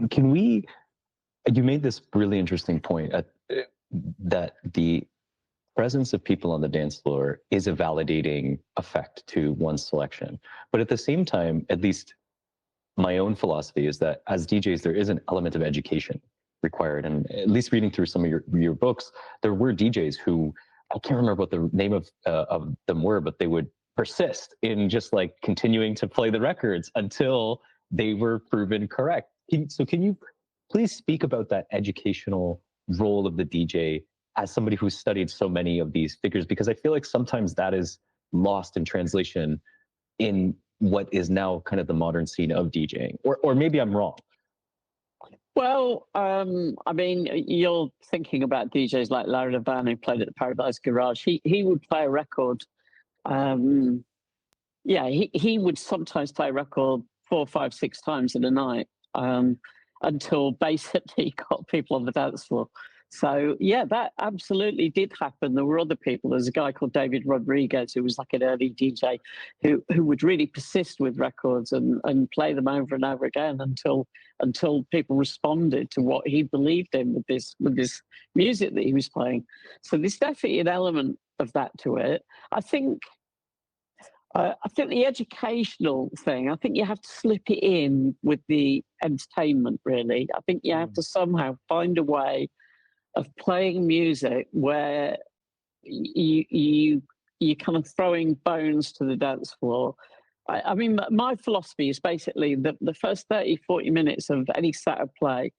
Can we? You made this really interesting point that the presence of people on the dance floor is a validating effect to one's selection. But at the same time, at least my own philosophy is that as DJs, there is an element of education required. And at least reading through some of your books, there were DJs who, I can't remember what the name of them were, but they would persist in just like continuing to play the records until they were proven correct. So can you please speak about that educational role of the DJ as somebody who's studied so many of these figures? Because I feel like sometimes that is lost in translation in what is now kind of the modern scene of DJing, or maybe I'm wrong. Well, I mean, you're thinking about DJs like Larry Levan, who played at the Paradise Garage. He would play a record. Yeah, he would sometimes play a record 4, 5, 6 times in a night until basically he got people on the dance floor. So, yeah, that absolutely did happen. There were other people. There's a guy called David Rodriguez, who was like an early DJ, who would really persist with records and play them over and over again until people responded to what he believed in with this music that he was playing. So there's definitely an element of that to it. I think the educational thing, I think you have to slip it in with the entertainment, really. I think you have to somehow find a way of playing music where you kind of throwing bones to the dance floor. I mean, my philosophy is basically the first 30, 40 minutes of any set of play,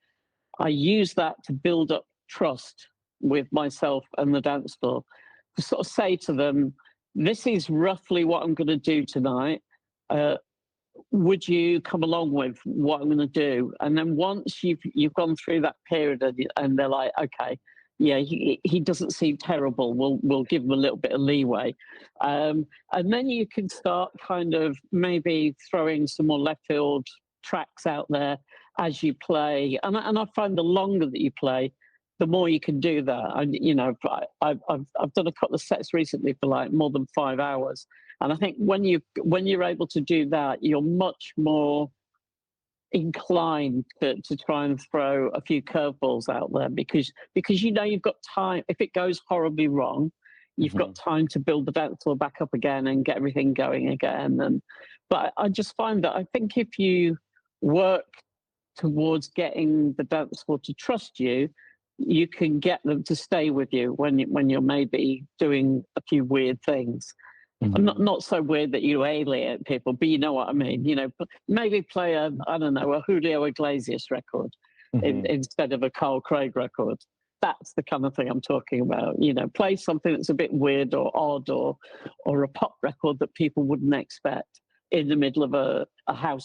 I use that to build up trust with myself and the dance floor, to sort of say to them, this is roughly what I'm going to do tonight. Would you come along with what I'm going to do? And then once you've gone through that period and they're like, okay, yeah, he doesn't seem terrible. We'll give him a little bit of leeway. And then you can start kind of maybe throwing some more left field tracks out there as you play. And I find the longer that you play, the more you can do that. And, you know, I've done a couple of sets recently for like more than 5 hours. And I think when you're able to do that, you're much more inclined to try and throw a few curveballs out there because you know you've got time. If it goes horribly wrong, you've got time to build the dance floor back up again and get everything going again. But I just find that I think if you work towards getting the dance floor to trust you, you can get them to stay with you when you're maybe doing a few weird things. Not so weird that you alienate people, but you know what I mean. You know, maybe play a Julio Iglesias record instead of a Carl Craig record. That's the kind of thing I'm talking about. You know, play something that's a bit weird or odd or a pop record that people wouldn't expect in the middle of a house